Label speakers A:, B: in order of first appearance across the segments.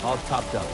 A: all topped up.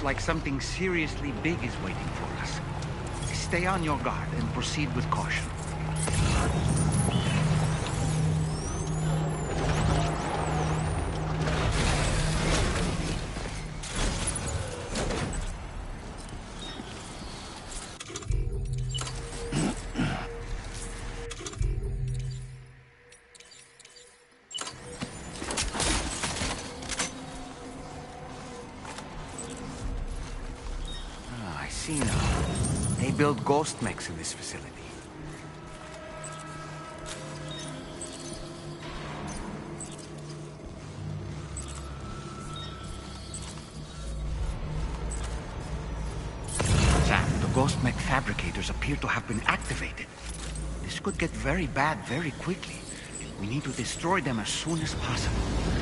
B: Like something seriously big is waiting for us. Stay on your guard and proceed with caution. They build ghost mechs in this facility. Sam, the ghost mech fabricators appear to have been activated. This could get very bad very quickly. We need to destroy them as soon as possible.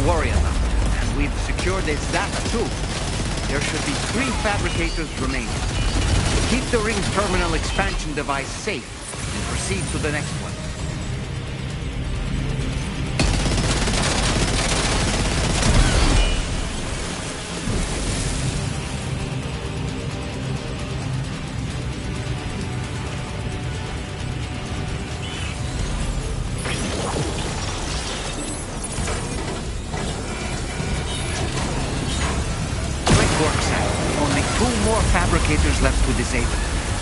B: worry about. And we've secured its data too. There should be 3 fabricators remaining. Keep the ring terminal expansion device safe and proceed to the next one. Fabricators left to disable.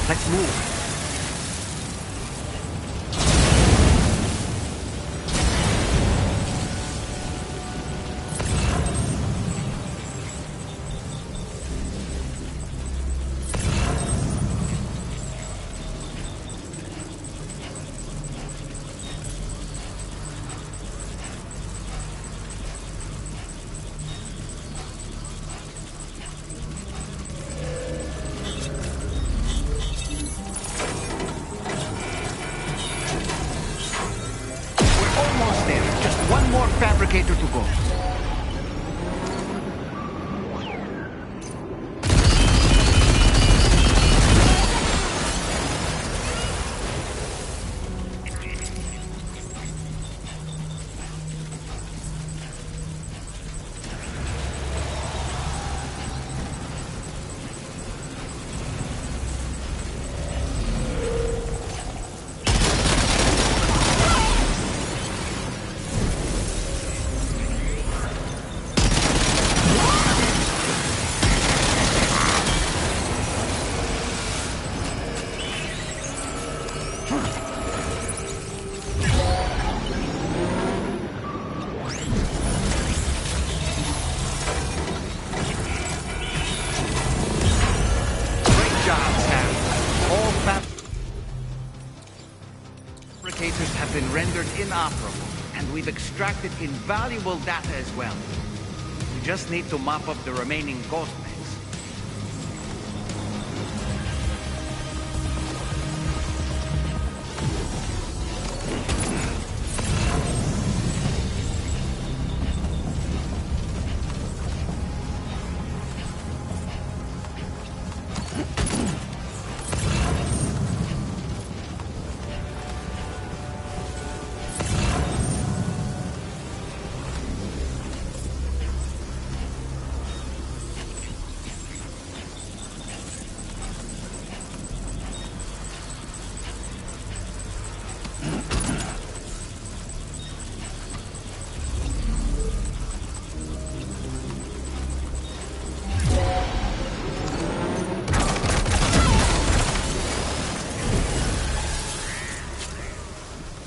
B: Let's move. Fabricator to go. Have been rendered inoperable, and we've extracted invaluable data as well. We just need to mop up the remaining ghost mechs.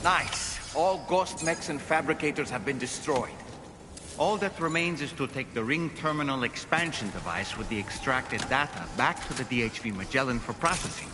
B: Nice. All ghost mechs and fabricators have been destroyed. All that remains is to take the ring terminal expansion device with the extracted data back to the DHV Magellan for processing.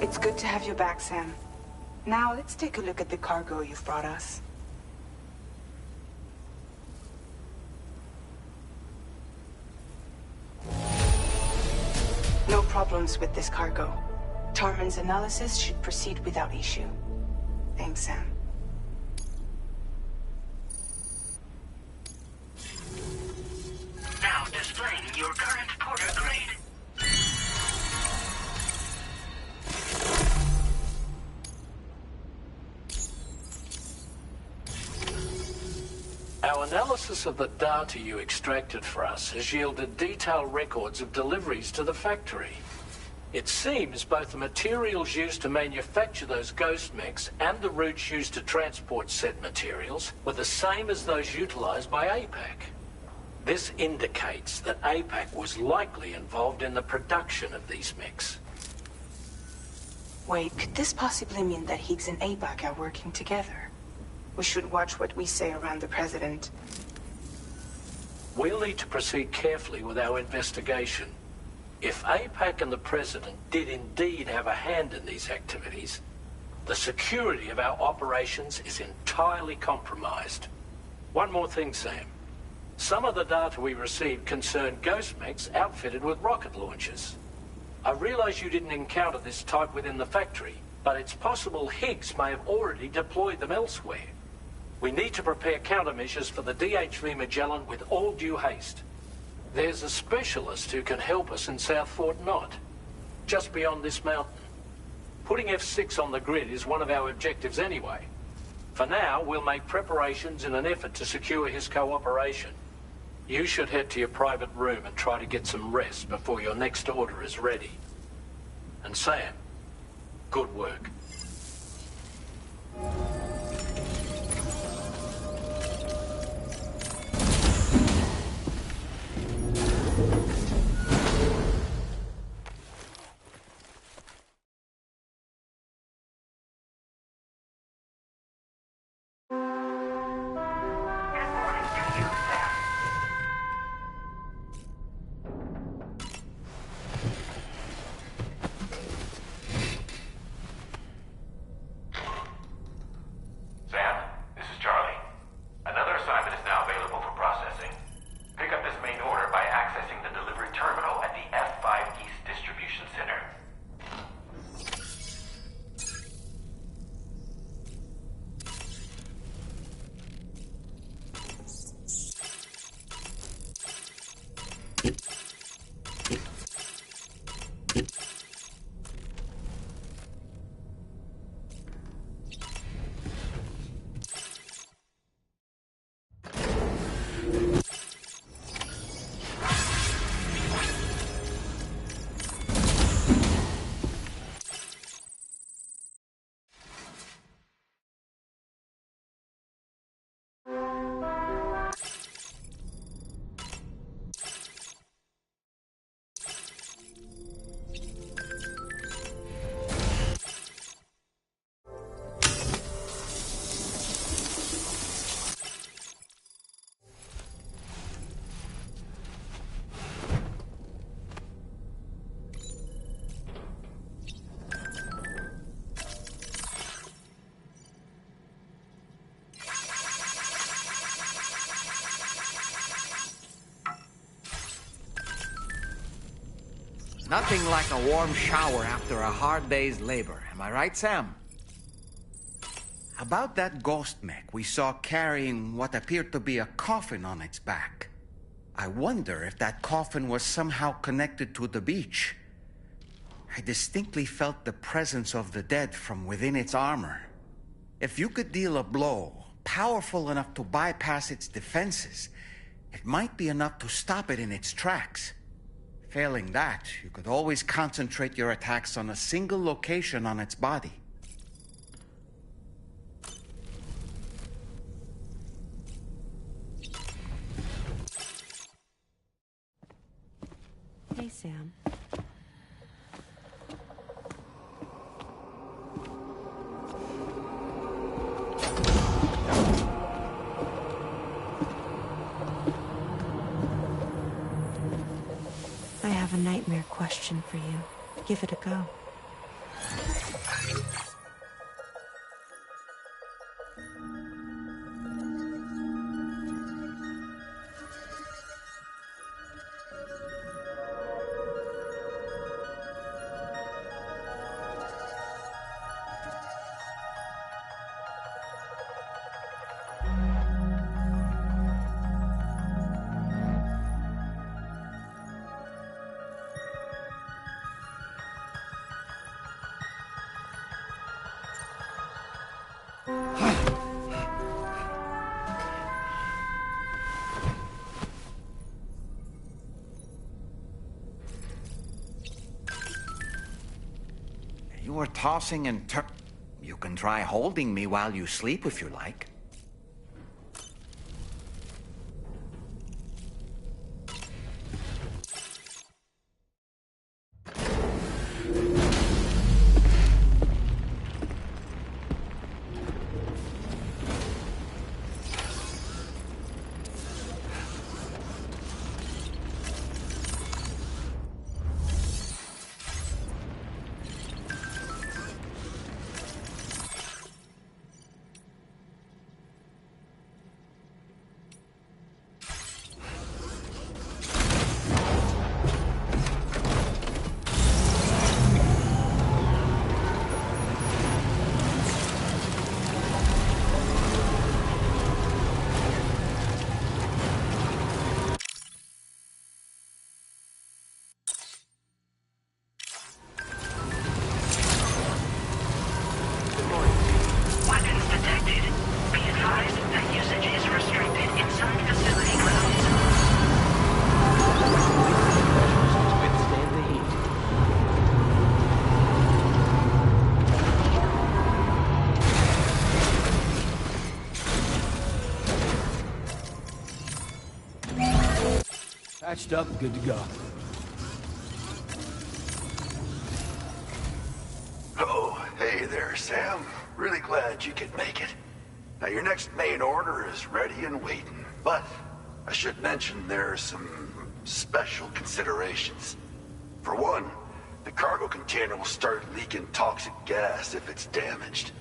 A: It's good to have you back, Sam. Now, let's take a look at the cargo you've brought us. No problems with this cargo. Tarman's analysis should proceed without issue. Thanks, Sam.
C: Now displaying your current porter grade.
D: Our analysis of the data you extracted for us has yielded detailed records of deliveries to the factory. It seems both the materials used to manufacture those ghost mechs and the routes used to transport said materials were the same as those utilized by APAC. This indicates that APAC was likely involved in the production of these mechs.
A: Wait, could this possibly mean that Higgs and APAC are working together? We should watch what we say around the President.
D: We'll need to proceed carefully with our investigation. If APAC and the President did indeed have a hand in these activities, the security of our operations is entirely compromised. One more thing, Sam. Some of the data we received concerned ghost mechs outfitted with rocket launchers. I realize you didn't encounter this type within the factory, but it's possible Higgs may have already deployed them elsewhere. We need to prepare countermeasures for the DHV Magellan with all due haste. There's a specialist who can help us in South Fort Knott, just beyond this mountain. Putting F6 on the grid is one of our objectives anyway. For now, we'll make preparations in an effort to secure his cooperation. You should head to your private room and try to get some rest before your next order is ready. And Sam, good work.
B: Nothing like a warm shower after a hard day's labor. Am I right, Sam? About that ghost mech we saw carrying what appeared to be a coffin on its back. I wonder if that coffin was somehow connected to the beach. I distinctly felt the presence of the dead from within its armor. If you could deal a blow powerful enough to bypass its defenses, it might be enough to stop it in its tracks. Failing that, you could always concentrate your attacks on a single location on its body.
E: Hey, Sam. I have a nightmare question for you. Give it a go.
B: You were tossing and You can try holding me while you sleep if you like.
F: Patched up, good to go.
G: Oh, hey there, Sam. Really glad you could make it. Now, your next main order is ready and waiting, but I should mention there are some special considerations. For one, the cargo container will start leaking toxic gas if it's damaged.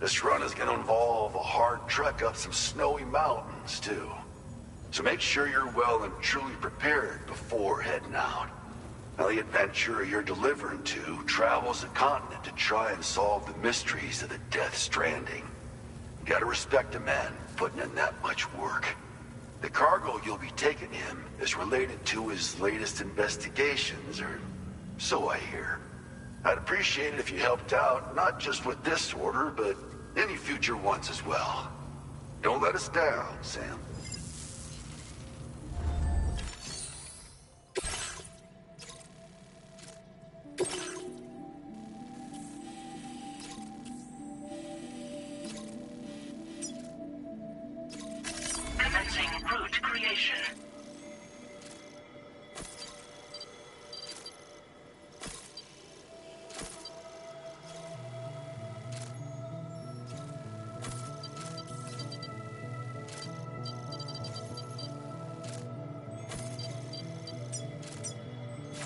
G: This run is going to involve a hard trek up some snowy mountains, too. So make sure you're well and truly prepared before heading out. Now, the adventurer you're delivering to travels the continent to try and solve the mysteries of the Death Stranding. You gotta respect a man putting in that much work. The cargo you'll be taking him is related to his latest investigations, or so I hear. I'd appreciate it if you helped out, not just with this order, but any future ones as well. Don't let us down, Sam.
C: Commencing route creation.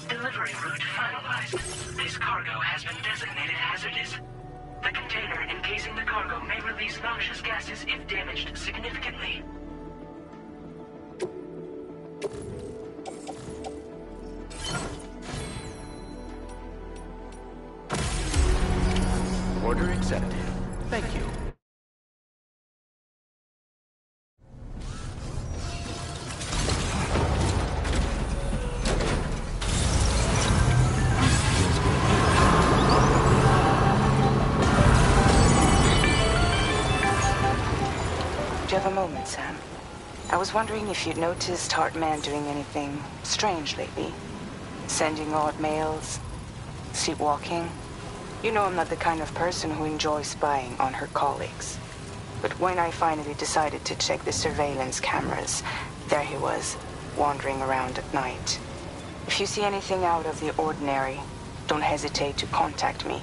C: Delivery route finalized. This cargo has been designated hazardous. The container encasing the cargo may release noxious gases if damaged significantly.
D: Order accepted. Thank you.
A: Do you have a moment, Sam? I was wondering if you'd noticed Hartman doing anything strange lately. Sending odd mails, sleepwalking. You know I'm not the kind of person who enjoys spying on her colleagues. But when I finally decided to check the surveillance cameras, there he was, wandering around at night. If you see anything out of the ordinary, don't hesitate to contact me.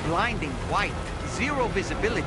B: Blinding white, zero visibility.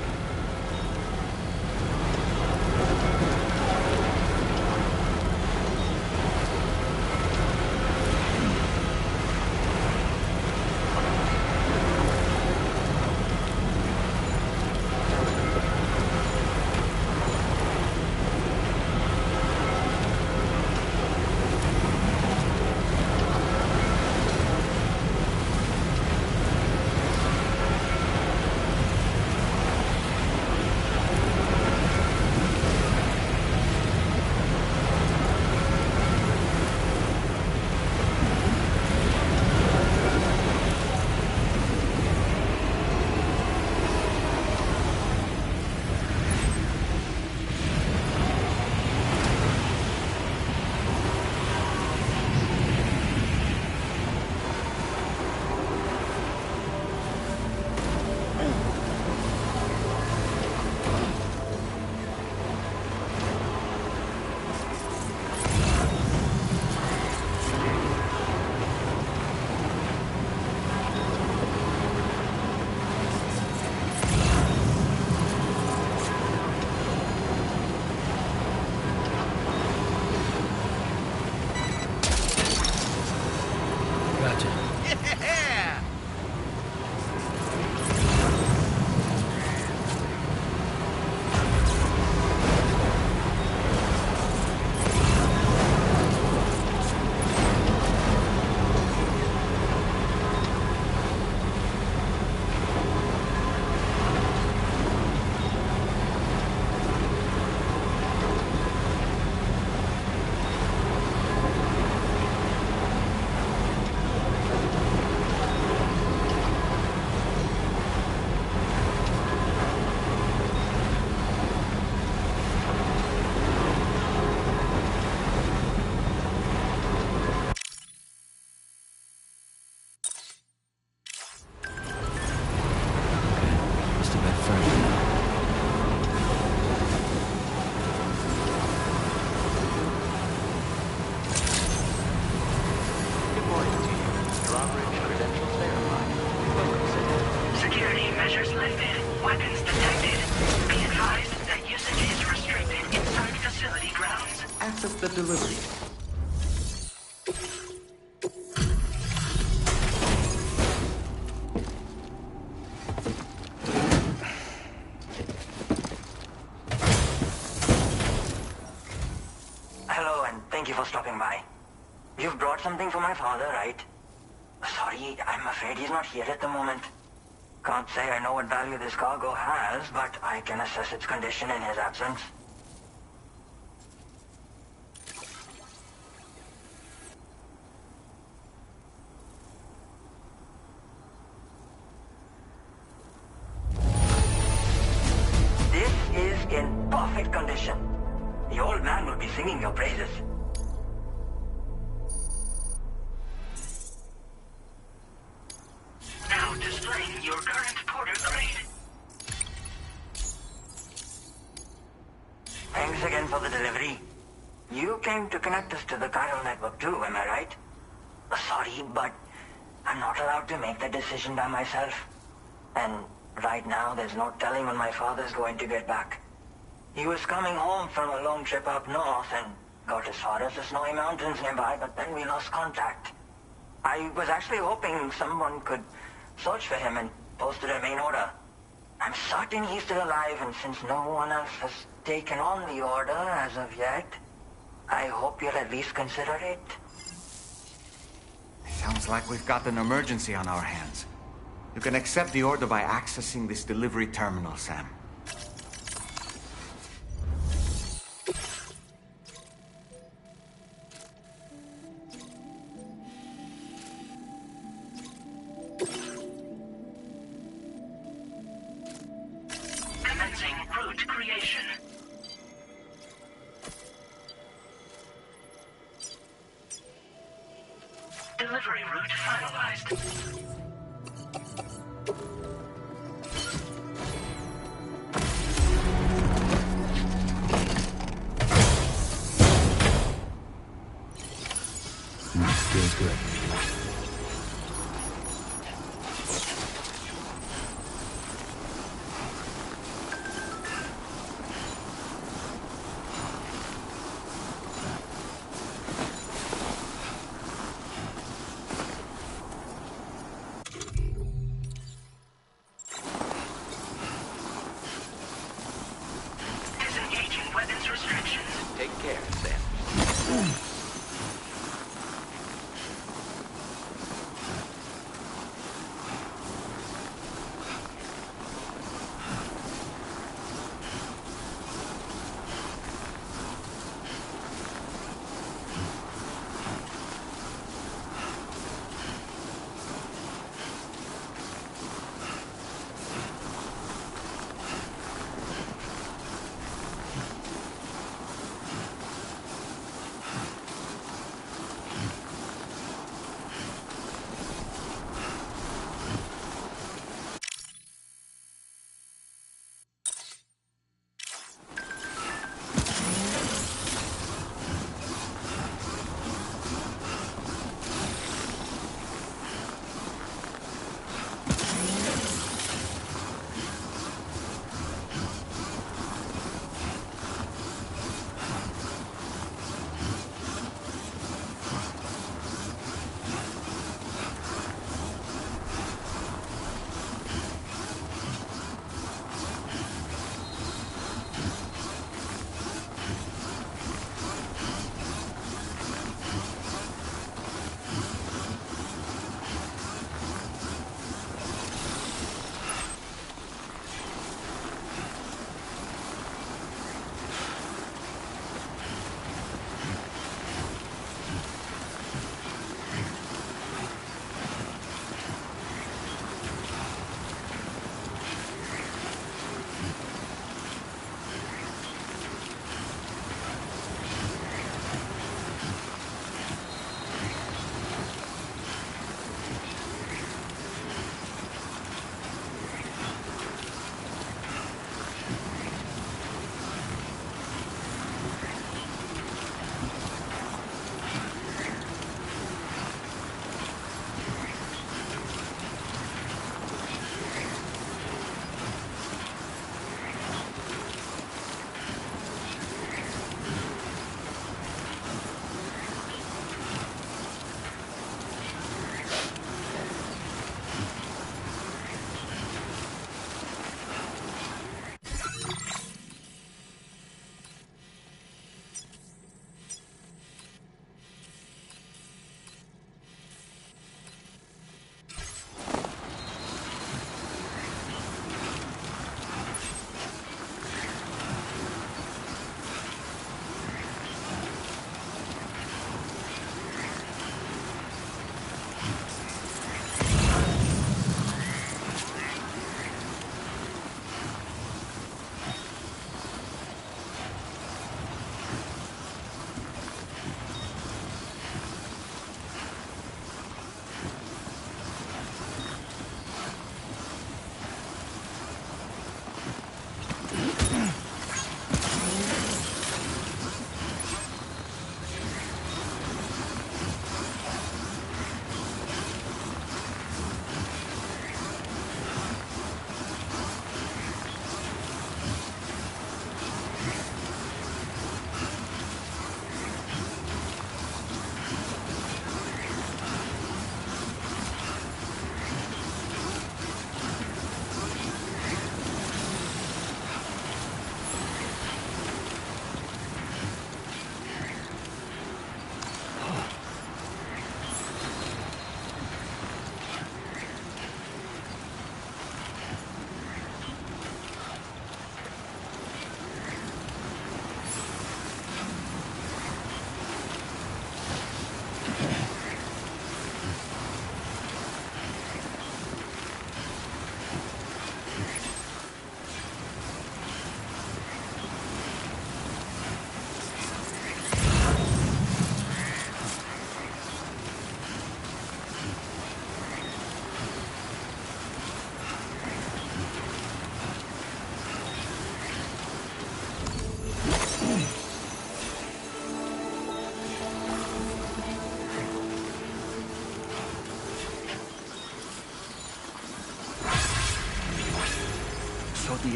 B: The delivery.
F: Hello, and thank you for stopping by. You've brought something for my father, right? Sorry, I'm afraid he's not here at the moment. Can't say I know what value this cargo has, but I can assess its condition in his absence. In perfect condition. The old man will be singing your praises.
C: Now displaying your current porter grade.
F: Thanks again for the delivery. You came to connect us to the chiral network too, am I right? Sorry, but I'm not allowed to make that decision by myself. And right now, there's no telling when my father's going to get back. He was coming home from a long trip up north, and got as far as the snowy mountains nearby, but then we lost contact. I was actually hoping someone could search for him and posted a main order. I'm certain he's still alive, and since no one else has taken on the order as of yet, I hope you'll at least consider it.
B: Sounds like we've got an emergency on our hands. You can accept the order by accessing this delivery terminal, Sam.
C: Commencing route creation. Delivery route finalized.
H: Feels good.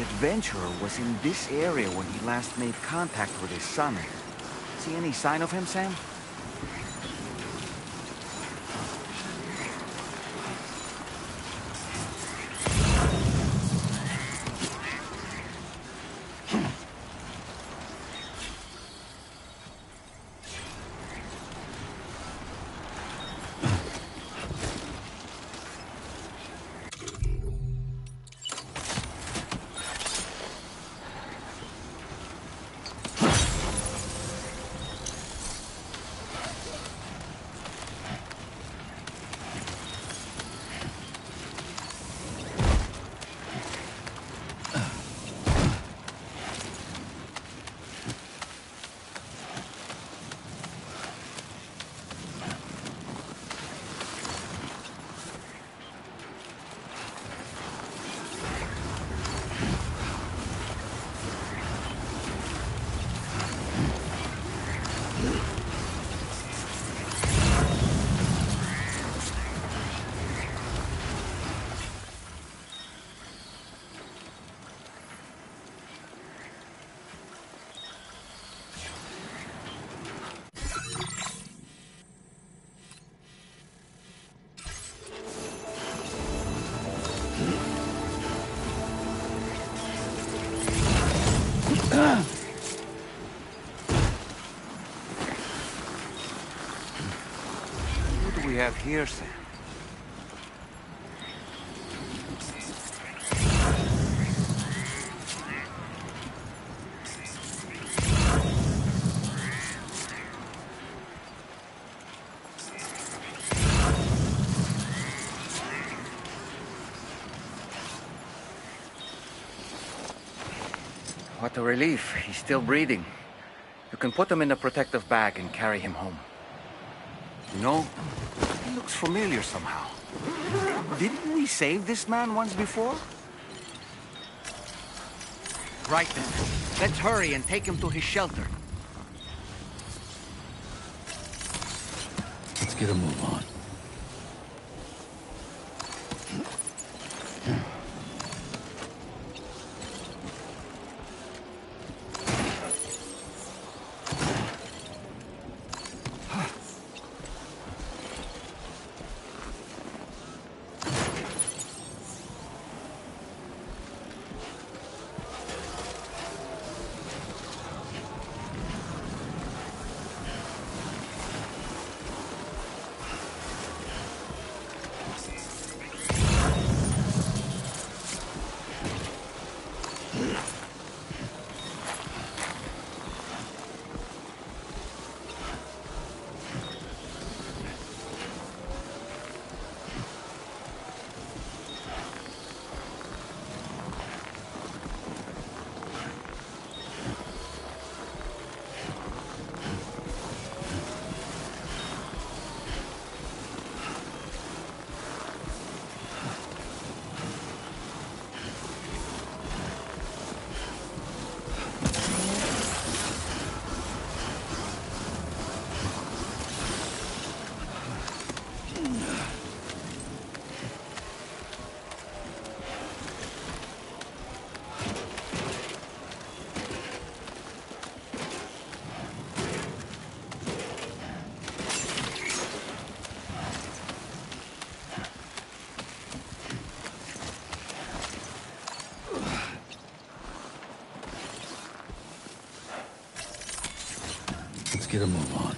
B: adventurer was in this area when he last made contact with his son. See any sign of him, Sam? What do we have here, Sam? What a relief. He's still breathing. You can put him in a protective bag and carry him home. You know, he looks familiar somehow. Didn't we save this man once before? Right then. Let's hurry and take him to his shelter.
H: Let's get a move on. Let's get a move on.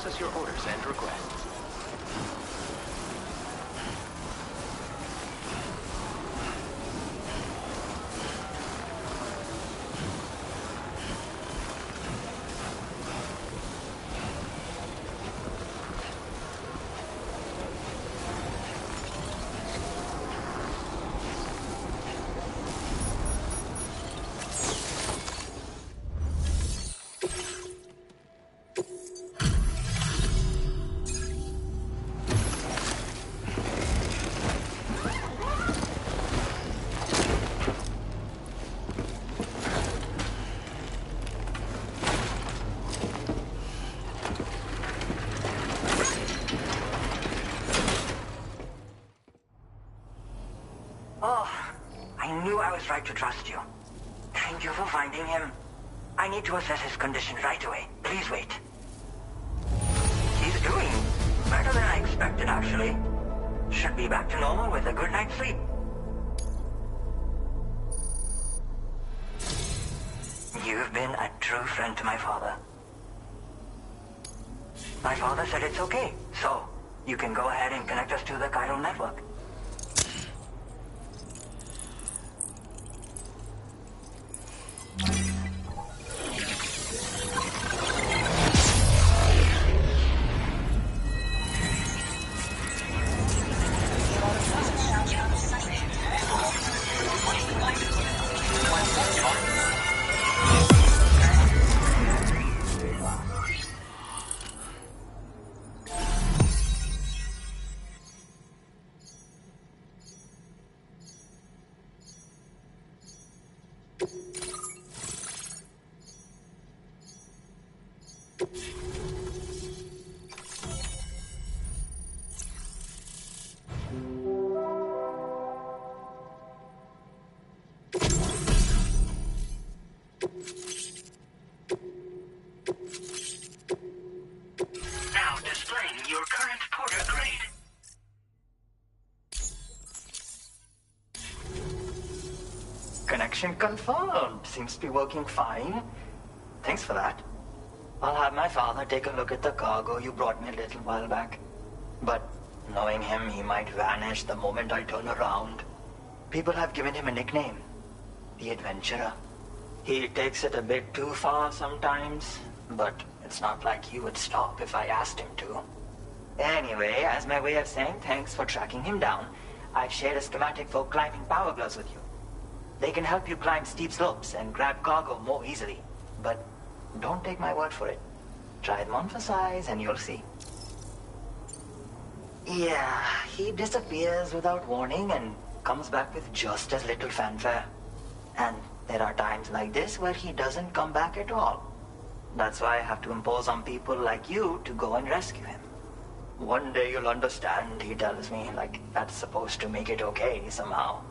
I: process your orders and requests.
F: father's right to trust you. Thank you for finding him. I need to assess his condition right away. Please wait. He's doing better than I expected, actually. Should be back to normal with a good night's sleep. You've been a true friend to my father. My father said it's okay, so you can go ahead and connect us to the chiral network.
C: Now displaying your current porter grade.
F: Connection confirmed. Seems to be working fine. Thanks for that. I'll have my father take a look at the cargo you brought me a little while back. But knowing him, he might vanish the moment I turn around. People have given him a nickname. The Adventurer. He takes it a bit too far sometimes, but it's not like he would stop if I asked him to. Anyway, as my way of saying thanks for tracking him down, I've shared a schematic for climbing power gloves with you. They can help you climb steep slopes and grab cargo more easily. But don't take my word for it. Try them on for size and you'll see. Yeah, he disappears without warning and comes back with just as little fanfare. And there are times like this where he doesn't come back at all. That's why I have to impose on people like you to go and rescue him. One day you'll understand, he tells me, like that's supposed to make it okay somehow.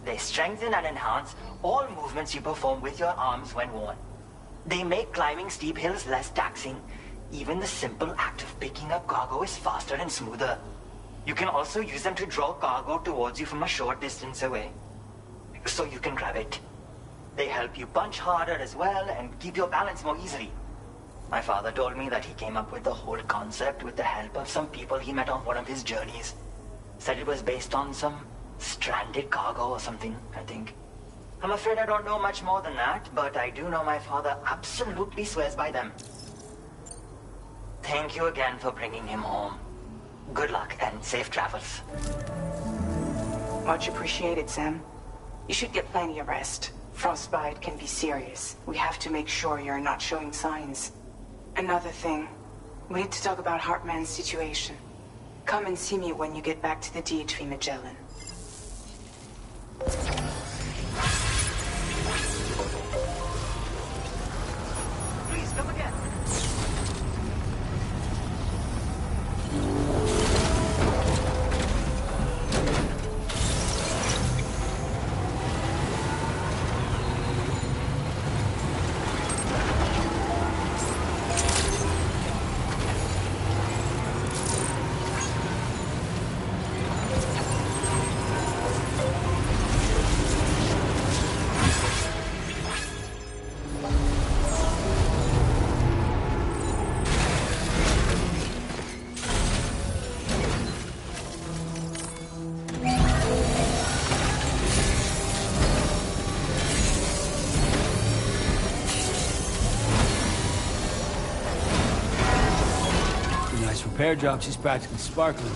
F: They strengthen and enhance all movements you perform with your arms when worn. They make climbing steep hills less taxing. Even the simple act of picking up cargo is faster and smoother. You can also use them to draw cargo towards you from a short distance away, so you can grab it. They help you punch harder as well and keep your balance more easily. My father told me that he came up with the whole concept with the help of some people he met on one of his journeys. Said it was based on some stranded cargo or something, I think. I'm afraid I don't know much more than that, but I do know my father absolutely swears by them. Thank you again for bringing him home. Good luck and safe travels.
A: Much appreciated, Sam. You should get plenty of rest. Frostbite can be serious. We have to make sure you're not showing signs. Another thing, we need to talk about Hartman's situation. Come and see me when you get back to the DHV Magellan.
F: Please come again.
H: Repair job, she's practically sparkling.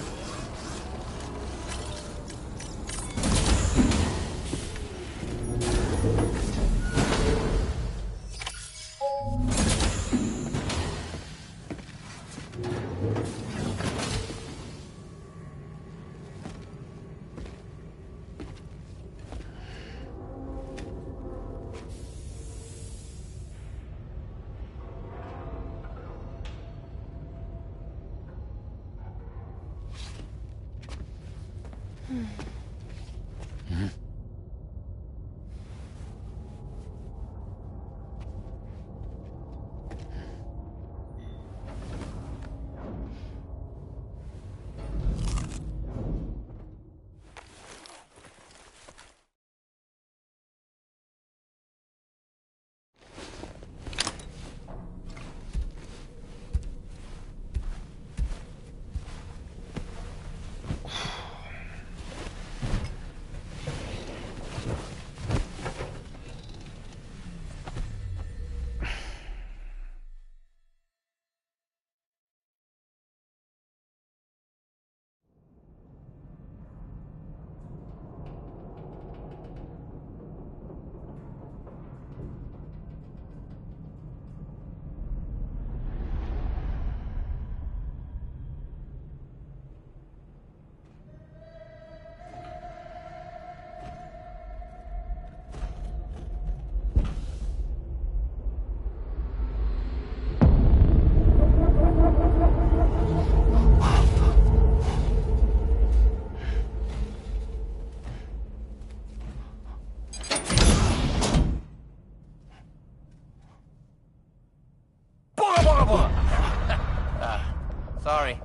I: Sorry.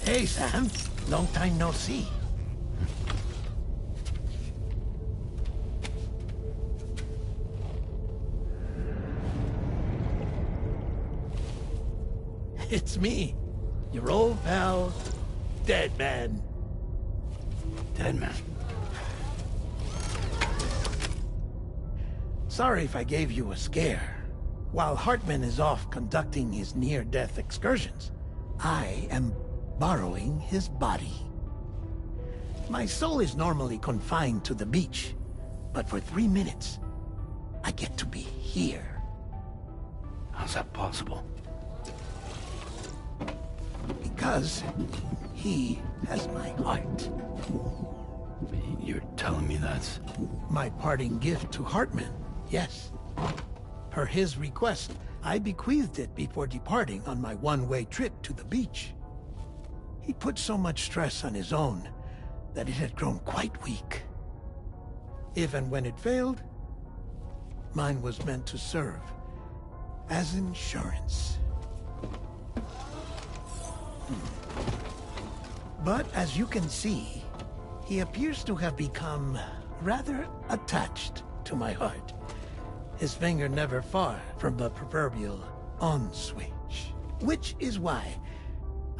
J: Hey, Sam. Long time no see. It's me, your old pal, Dead Man.
H: Dead Man.
J: Sorry if I gave you a scare. While Hartman is off conducting his near-death excursions, I am borrowing his body. My soul is normally confined to the beach, but for 3 minutes, I get to be here.
H: How's that possible?
J: Because he has my heart.
H: You're telling me that's...
J: My parting gift to Hartman, yes. Per his request, I bequeathed it before departing on my one-way trip to the beach. He put so much stress on his own that it had grown quite weak. If and when it failed, mine was meant to serve as insurance. But as you can see, he appears to have become rather attached to my heart. His finger never far from the proverbial on switch. Which is why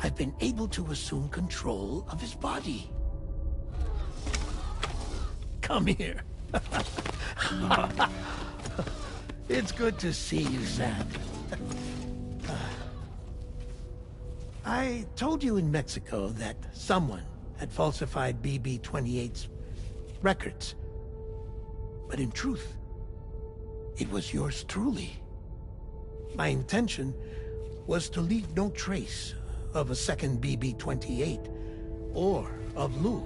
J: I've been able to assume control of his body. Come here. It's good to see you, Sam. I told you in Mexico that someone had falsified BB-28's records. But in truth, it was yours truly. My intention was to leave no trace of a second BB-28 or of Lou.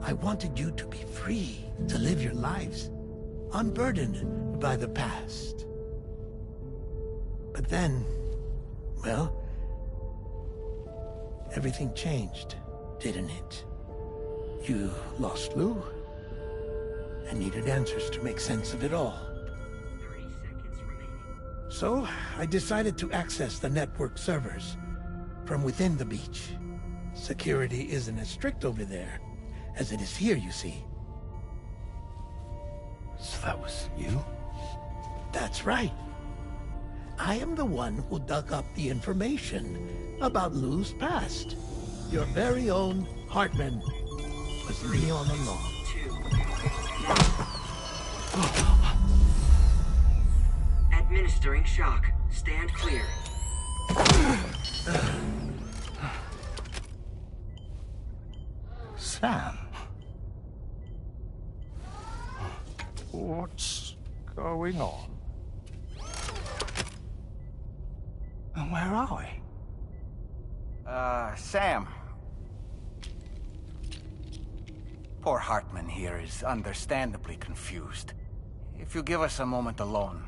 J: I wanted you to be free to live your lives, unburdened by the past. But then, well, everything changed, didn't it? You lost Lou, and needed answers to make sense of it all.
F: 30 seconds remaining.
J: So, I decided to access the network servers from within the beach. Security isn't as strict over there as it is here, you see.
H: So that was you?
J: That's right. I am the one who dug up the information about Lou's past. Your very own Hartman was me all along.
F: 2. Administering shock. Stand clear.
H: Sam? What's going on? And where are we?
B: Sam. Poor Hartman here is understandably confused. If you give us a moment alone,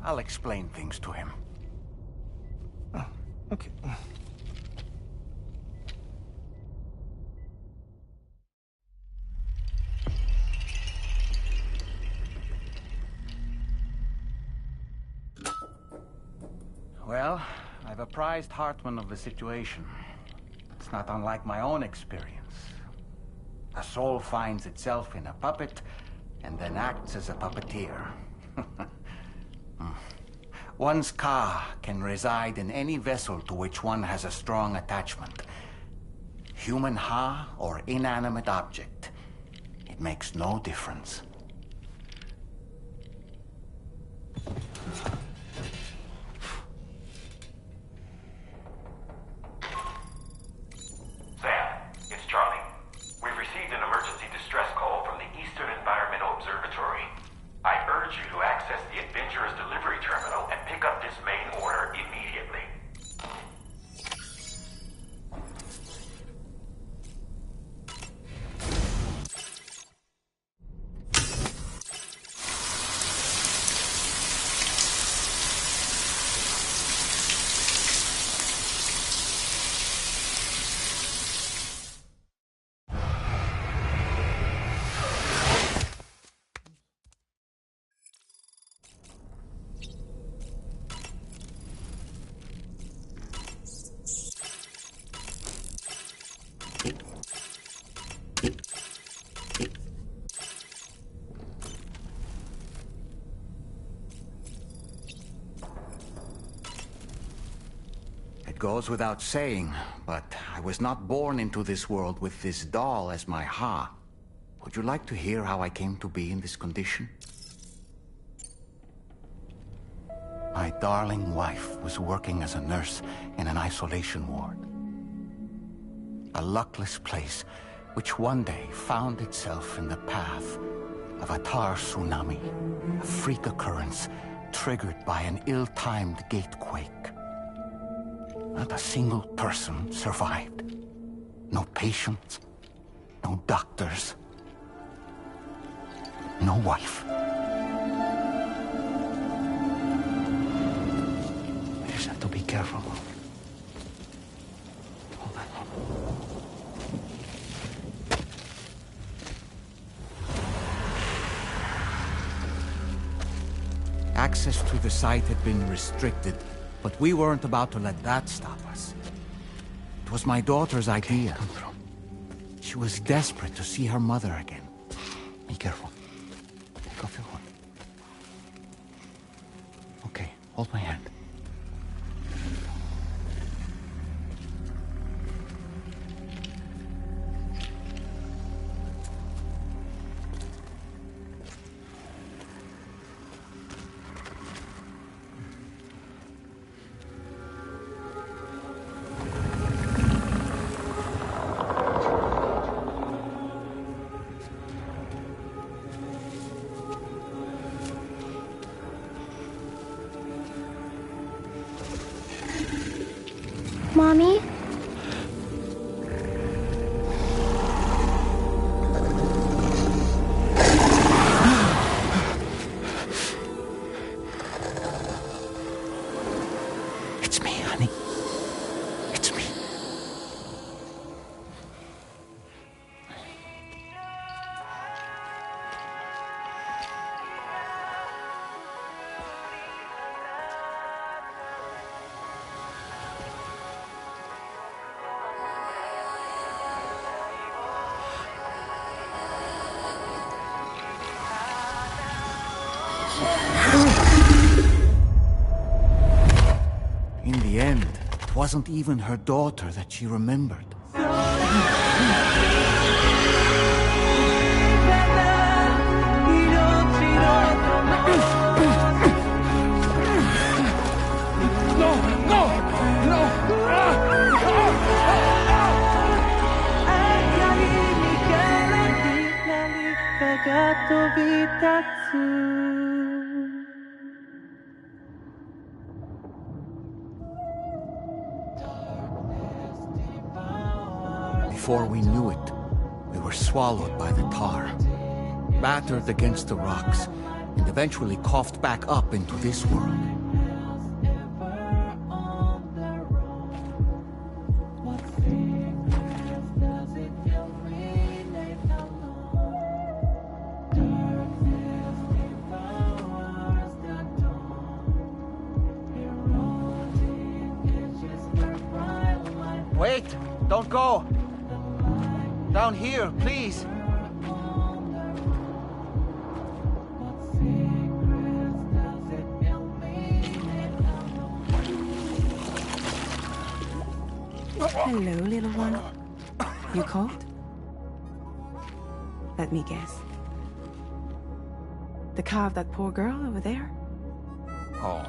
B: I'll explain things to him.
H: Oh, okay.
B: Well, I've apprised Hartman of the situation. It's not unlike my own experience. A soul finds itself in a puppet and then acts as a puppeteer. One's ka can reside in any vessel to which one has a strong attachment. Human ha or inanimate object. It makes no difference.
K: Sam, it's Charlie. We've received an emergency distress call from the Eastern Environmental Observatory. I urge you to access the Adventurer's delivery terminal and pick up this main order immediately.
B: It goes without saying, but I was not born into this world with this doll as my ha. Would you like to hear how I came to be in this condition? My darling wife was working as a nurse in an isolation ward. A luckless place which one day found itself in the path of a tar tsunami, a freak occurrence triggered by an ill-timed gatequake. Not a single person survived. No patients, no doctors, no wife.
H: We just have to be careful. Hold on.
B: Access to the site had been restricted, but we weren't about to let that stop us. It was my daughter's idea.
H: Come through.
B: She was desperate to see her mother again.
H: Be careful. Take off your horn.
B: Okay, hold my hand.
L: Mommy?
B: It's me, honey. It's me. In the end, it wasn't even her daughter that she remembered. Before we knew it, we were swallowed by the tar, battered against the rocks, and eventually coughed back up into this world. Wait! Don't go!
H: Down here, please.
E: Hello, little one. You cold? Let me guess. The car of that poor girl over there?
H: Oh,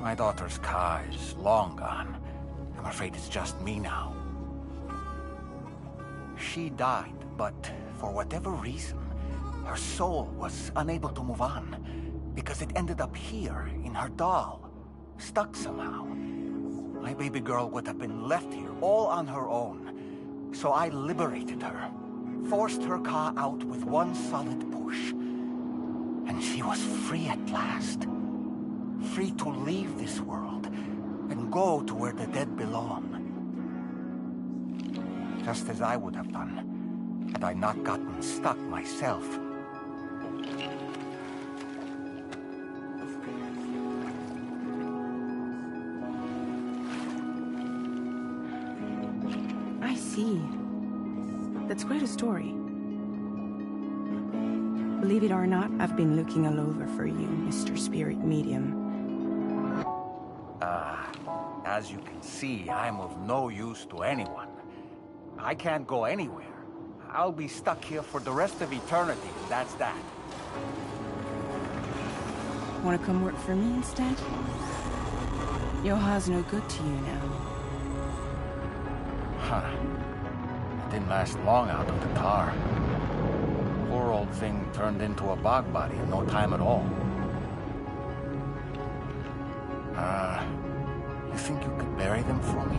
H: my daughter's car is long gone. I'm afraid it's just me now. She died, but for whatever reason, her soul was unable to move on, because it ended up here, in her doll, stuck somehow. My baby girl would have been left here all on her own. So I liberated her, forced her car out with one solid push. And she was free at last. Free to leave this world and go to where the dead belong. Just as I would have done, had I not gotten stuck myself.
E: I see. That's quite a story. Believe it or not, I've been looking all over for you, Mr. Spirit Medium.
H: As you can see, I'm of no use to anyone. I can't go anywhere. I'll be stuck here for the rest of eternity, and that's that.
E: Wanna come work for me instead? Yoha's no good to you now.
H: Huh. It didn't last long out of the car. Poor old thing turned into a bog body in no time at all. You think you could bury them for me?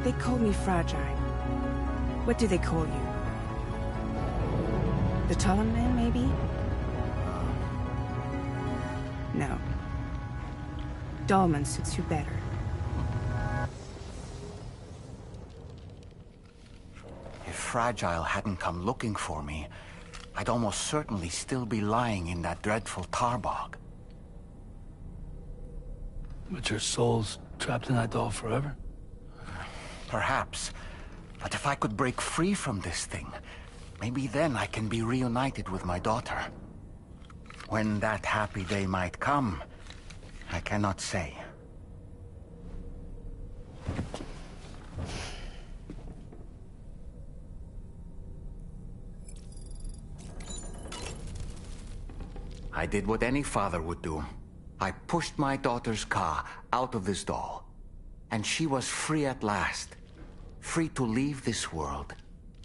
E: They call me fragile. What do they call you? The Talon Man, maybe? No. Dollman suits you better.
H: If Fragile hadn't come looking for me, I'd almost certainly still be lying in that dreadful tar bog.
L: But your soul's trapped in that doll forever?
H: Perhaps. But if I could break free from this thing, maybe then I can be reunited with my daughter. When that happy day might come, I cannot say. I did what any father would do. I pushed my daughter's car out of this doll. And she was free at last. Free to leave this world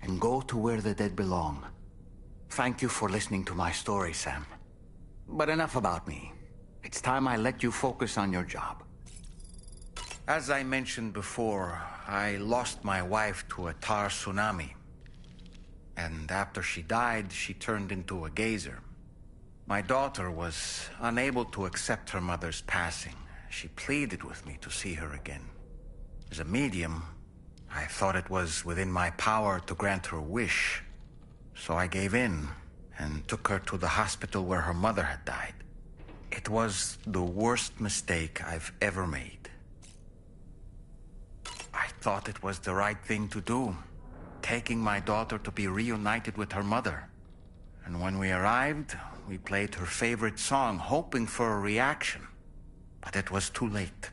H: and go to where the dead belong. Thank you for listening to my story, Sam. But enough about me. It's time I let you focus on your job. As I mentioned before, I lost my wife to a tar tsunami. And after she died, she turned into a geyser. My daughter was unable to accept her mother's passing. She pleaded with me to see her again. As a medium, I thought it was within my power to grant her wish. So I gave in and took her to the hospital where her mother had died. It was the worst mistake I've ever made. I thought it was the right thing to do, taking my daughter to be reunited with her mother. And when we arrived, we played her favorite song, hoping for a reaction. But it was too late.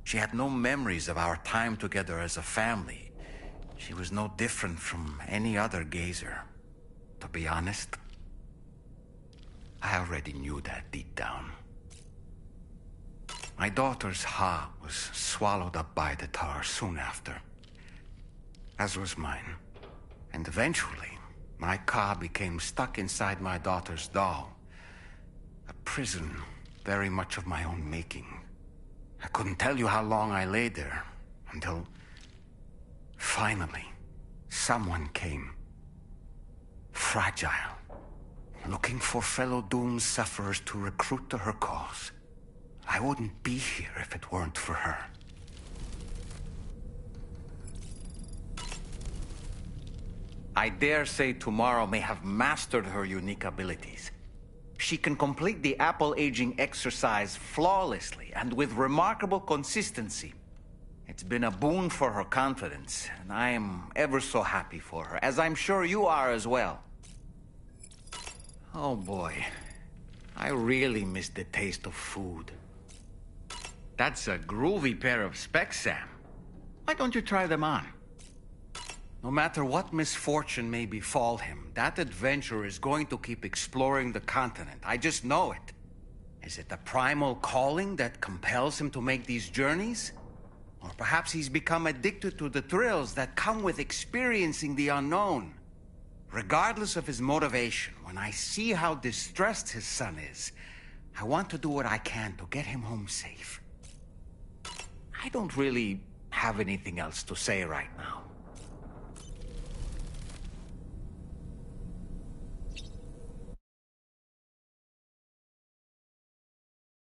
H: She had no memories of our time together as a family. She was no different from any other gazer. To be honest, I already knew that deep down. My daughter's heart was swallowed up by the tar soon after, as was mine. And eventually, my car became stuck inside my daughter's doll. A prison very much of my own making. I couldn't tell you how long I lay there, until finally, someone came. Fragile. Looking for fellow doomed sufferers to recruit to her cause. I wouldn't be here if it weren't for her. I dare say tomorrow may have mastered her unique abilities. She can complete the apple aging exercise flawlessly and with remarkable consistency. It's been a boon for her confidence, and I am ever so happy for her, as I'm sure you are as well. Oh boy, I really miss the taste of food. That's a groovy pair of specs, Sam. Why don't you try them on? No matter what misfortune may befall him, that adventurer is going to keep exploring the continent. I just know it. Is it the primal calling that compels him to make these journeys? Or perhaps he's become addicted to the thrills that come with experiencing the unknown. Regardless of his motivation, when I see how distressed his son is, I want to do what I can to get him home safe. I don't really have anything else to say right now.